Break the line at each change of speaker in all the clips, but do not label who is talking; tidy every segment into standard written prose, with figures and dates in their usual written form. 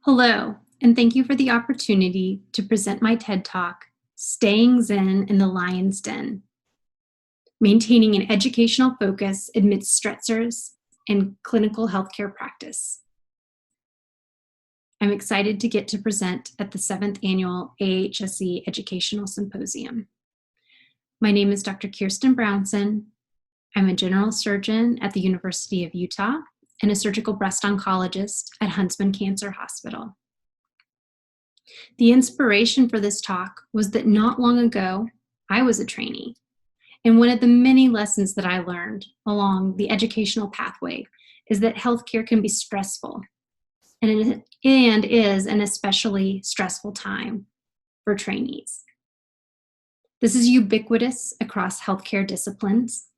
Hello, and thank you for the opportunity to present my TED Talk, Staying Zen in the Lion's Den, Maintaining an Educational Focus Amidst Stressors and Clinical Healthcare Practice. I'm excited to get to present at the 7th Annual AHSE Educational Symposium. My name is Dr. Kirstyn Brownson. I'm a general surgeon at the University of Utah and a surgical breast oncologist at Huntsman Cancer Hospital. The inspiration for this talk was that not long ago, I was a trainee, and one of the many lessons that I learned along the educational pathway is that healthcare can be stressful and is an especially stressful time for trainees. This is ubiquitous across healthcare disciplines.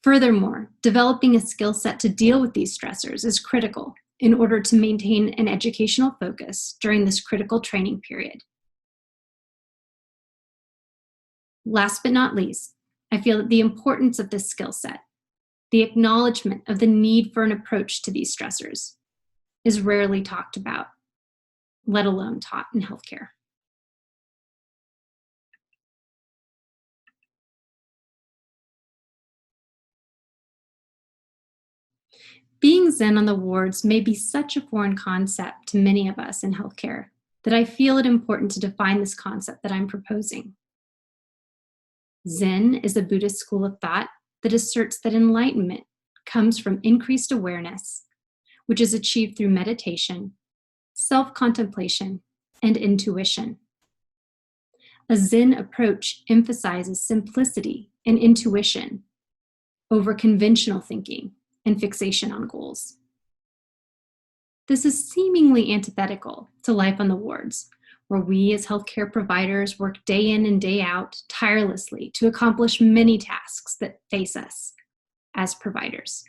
Furthermore, developing a skill set to deal with these stressors is critical in order to maintain an educational focus during this critical training period. Last but not least, I feel that the importance of this skill set, the acknowledgement of the need for an approach to these stressors, is rarely talked about, let alone taught in healthcare. Being Zen on the wards may be such a foreign concept to many of us in healthcare that I feel it important to define this concept that I'm proposing. Zen is a Buddhist school of thought that asserts that enlightenment comes from increased awareness, which is achieved through meditation, self-contemplation, and intuition. A Zen approach emphasizes simplicity and intuition over conventional thinking and fixation on goals. This is seemingly antithetical to life on the wards, where we as healthcare providers work day in and day out tirelessly to accomplish many tasks that face us as providers.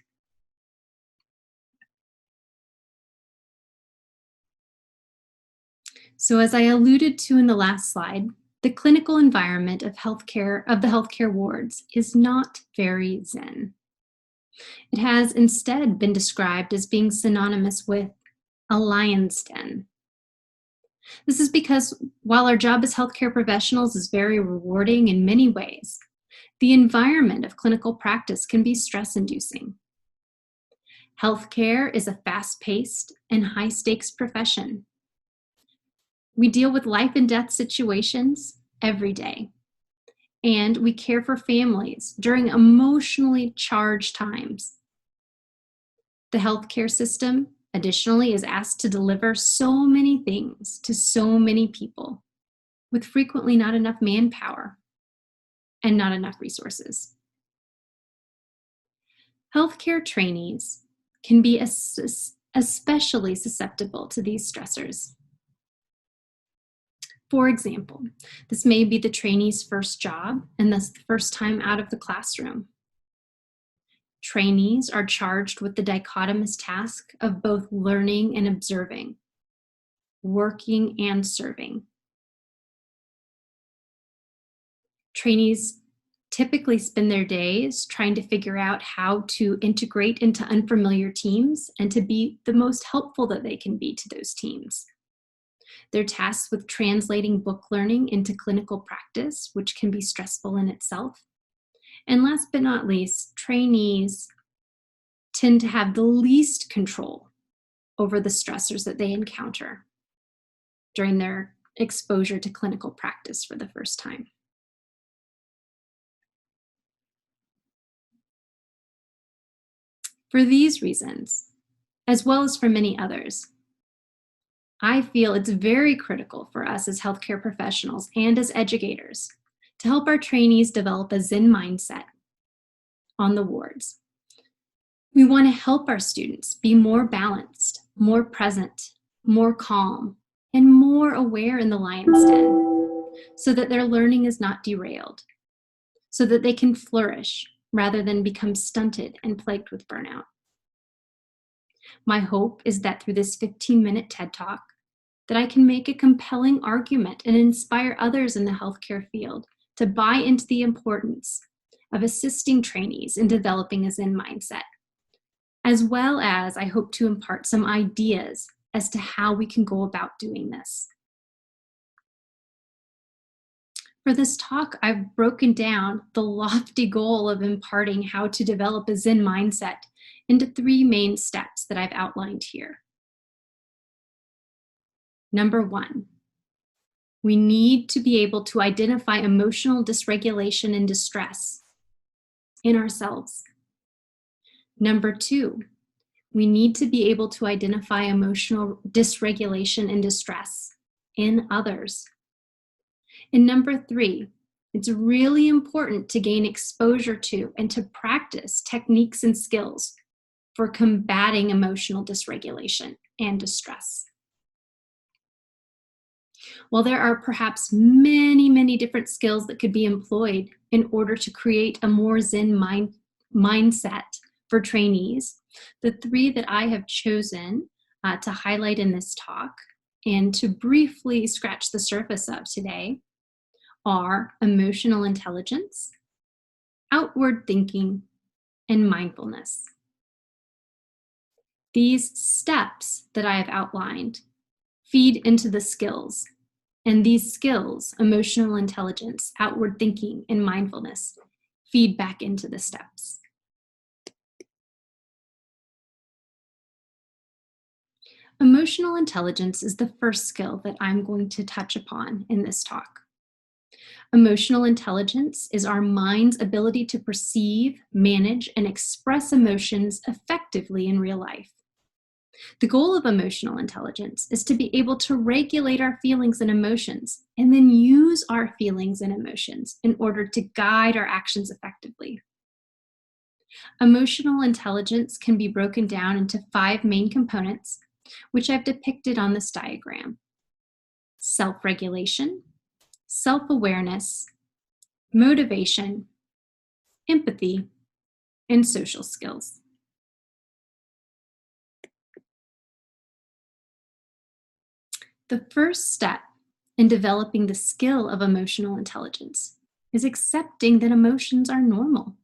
So as I alluded to in the last slide, the clinical environment of the healthcare wards is not very Zen. It has instead been described as being synonymous with a lion's den. This is because while our job as healthcare professionals is very rewarding in many ways, the environment of clinical practice can be stress-inducing. Healthcare is a fast-paced and high-stakes profession. We deal with life and death situations every day, and we care for families during emotionally charged times. The healthcare system, additionally, is asked to deliver so many things to so many people with frequently not enough manpower and not enough resources. Healthcare trainees can be especially susceptible to these stressors. For example, this may be the trainee's first job and thus the first time out of the classroom. Trainees are charged with the dichotomous task of both learning and observing, working and serving. Trainees typically spend their days trying to figure out how to integrate into unfamiliar teams and to be the most helpful that they can be to those teams. They're tasked with translating book learning into clinical practice, which can be stressful in itself. And last but not least, trainees tend to have the least control over the stressors that they encounter during their exposure to clinical practice for the first time. For these reasons, as well as for many others, I feel it's very critical for us as healthcare professionals and as educators to help our trainees develop a Zen mindset on the wards. We want to help our students be more balanced, more present, more calm, and more aware in the lion's den so that their learning is not derailed, so that they can flourish rather than become stunted and plagued with burnout. My hope is that through this 15-minute TED Talk, that I can make a compelling argument and inspire others in the healthcare field to buy into the importance of assisting trainees in developing a Zen mindset, as well as I hope to impart some ideas as to how we can go about doing this. For this talk, I've broken down the lofty goal of imparting how to develop a Zen mindset into 3 main steps that I've outlined here. Number 1, we need to be able to identify emotional dysregulation and distress in ourselves. Number 2, we need to be able to identify emotional dysregulation and distress in others. And number 3, it's really important to gain exposure to and to practice techniques and skills for combating emotional dysregulation and distress. While there are perhaps many, many different skills that could be employed in order to create a more Zen mindset for trainees, the 3 that I have chosen to highlight in this talk and to briefly scratch the surface of today are emotional intelligence, outward thinking, and mindfulness. These steps that I have outlined feed into the skills, and these skills, emotional intelligence, outward thinking, and mindfulness, feed back into the steps. Emotional intelligence is the first skill that I'm going to touch upon in this talk. Emotional intelligence is our mind's ability to perceive, manage, and express emotions effectively in real life. The goal of emotional intelligence is to be able to regulate our feelings and emotions, and then use our feelings and emotions in order to guide our actions effectively. Emotional intelligence can be broken down into 5 main components, which I've depicted on this diagram: self-regulation, self-awareness, motivation, empathy, and social skills. The first step in developing the skill of emotional intelligence is accepting that emotions are normal.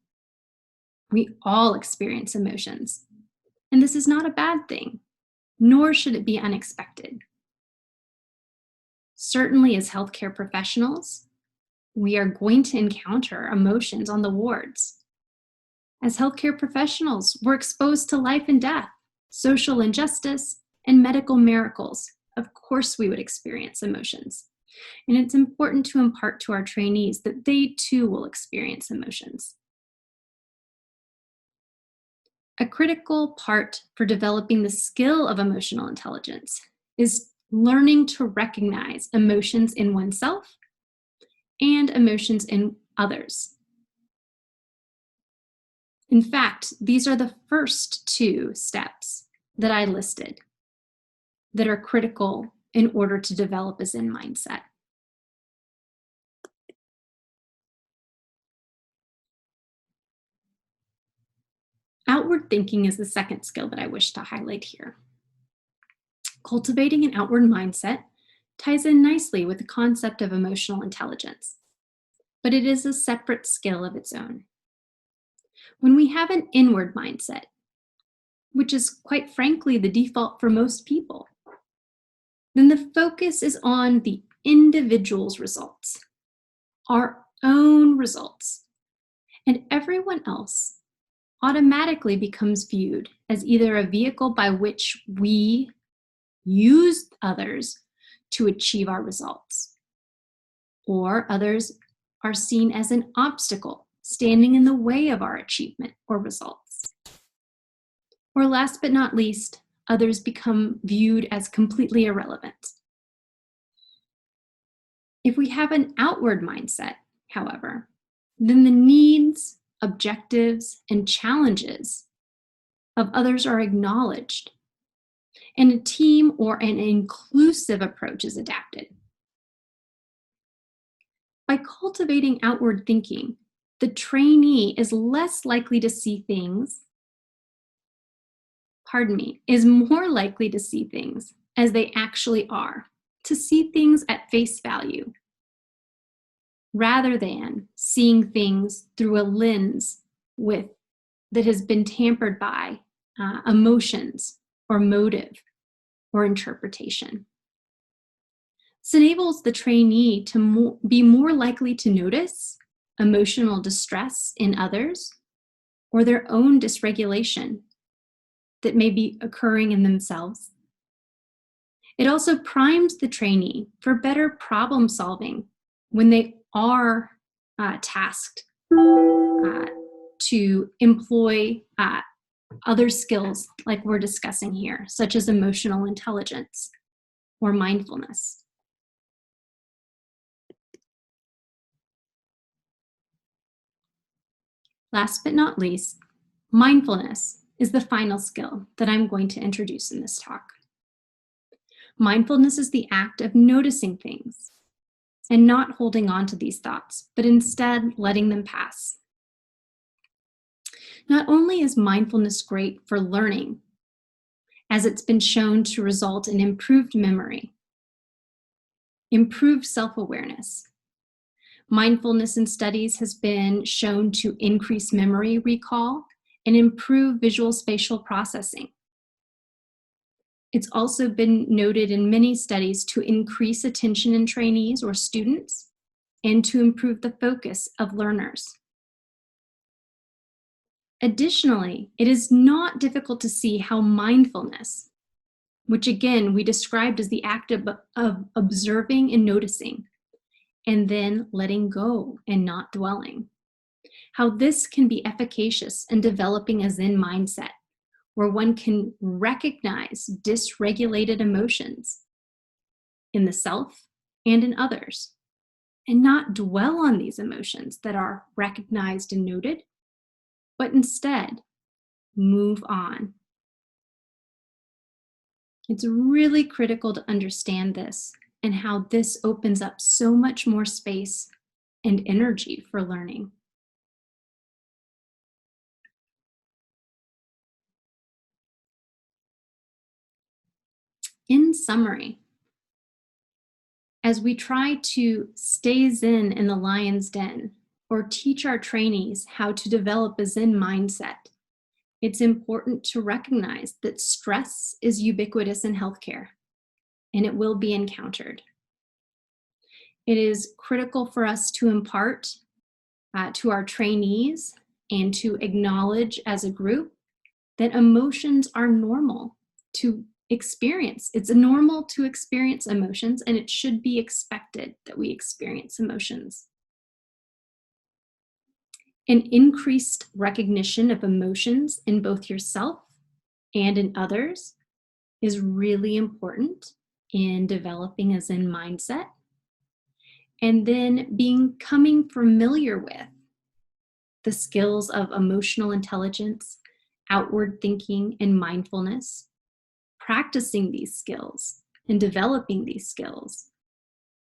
We all experience emotions, and this is not a bad thing, nor should it be unexpected. Certainly, as healthcare professionals, we are going to encounter emotions on the wards. As healthcare professionals, we're exposed to life and death, social injustice, and medical miracles. Of course, we would experience emotions. And it's important to impart to our trainees that they too will experience emotions. A critical part for developing the skill of emotional intelligence is learning to recognize emotions in oneself and emotions in others. In fact, these are the first 2 steps that I listed that are critical in order to develop a Zen mindset. Outward thinking is the second skill that I wish to highlight here. Cultivating an outward mindset ties in nicely with the concept of emotional intelligence, but it is a separate skill of its own. When we have an inward mindset, which is quite frankly the default for most people, then the focus is on the individual's results, our own results, and everyone else automatically becomes viewed as either a vehicle by which we use others to achieve our results, or others are seen as an obstacle standing in the way of our achievement or results. Or last but not least, others become viewed as completely irrelevant. If we have an outward mindset, however, then the needs, objectives, and challenges of others are acknowledged, and a team or an inclusive approach is adapted. By cultivating outward thinking, the trainee is less likely to see things, is more likely to see things as they actually are, to see things at face value, rather than seeing things through a lens that has been tampered by emotions or motive or interpretation. This enables the trainee to be more likely to notice emotional distress in others or their own dysregulation that may be occurring in themselves. It also primes the trainee for better problem solving when they are tasked to employ other skills like we're discussing here, such as emotional intelligence or mindfulness. Last but not least, mindfulness is the final skill that I'm going to introduce in this talk. Mindfulness is the act of noticing things and not holding on to these thoughts, but instead letting them pass. Not only is mindfulness great for learning, as it's been shown to result in improved memory, improved self-awareness. Mindfulness in studies has been shown to increase memory recall and improve visual spatial processing. It's also been noted in many studies to increase attention in trainees or students and to improve the focus of learners. Additionally, it is not difficult to see how mindfulness, which again we described as the act of observing and noticing, and then letting go and not dwelling, how this can be efficacious in developing a Zen mindset, where one can recognize dysregulated emotions in the self and in others, and not dwell on these emotions that are recognized and noted, but instead move on. It's really critical to understand this and how this opens up so much more space and energy for learning. In summary, as we try to stay Zen in the lion's den or teach our trainees how to develop a Zen mindset, it's important to recognize that stress is ubiquitous in healthcare and it will be encountered. It is critical for us to impart to our trainees and to acknowledge as a group that emotions are normal to experience. It's normal to experience emotions, and it should be expected that we experience emotions. An increased recognition of emotions in both yourself and in others is really important in developing a Zen mindset. And then becoming familiar with the skills of emotional intelligence, outward thinking, and mindfulness, practicing these skills and developing these skills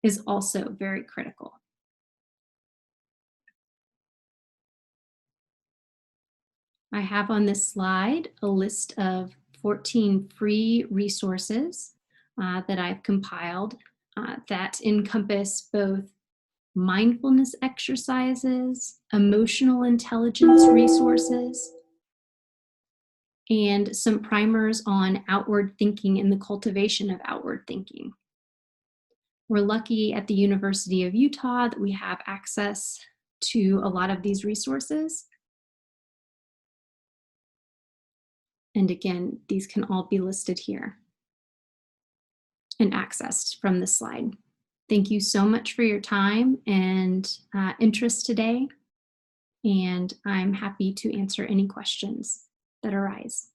is also very critical. I have on this slide a list of 14 free resources that I've compiled that encompass both mindfulness exercises, emotional intelligence resources, and some primers on outward thinking and the cultivation of outward thinking. We're lucky at the University of Utah that we have access to a lot of these resources. And again, these can all be listed here and accessed from this slide. Thank you so much for your time and interest today. And I'm happy to answer any questions that arise.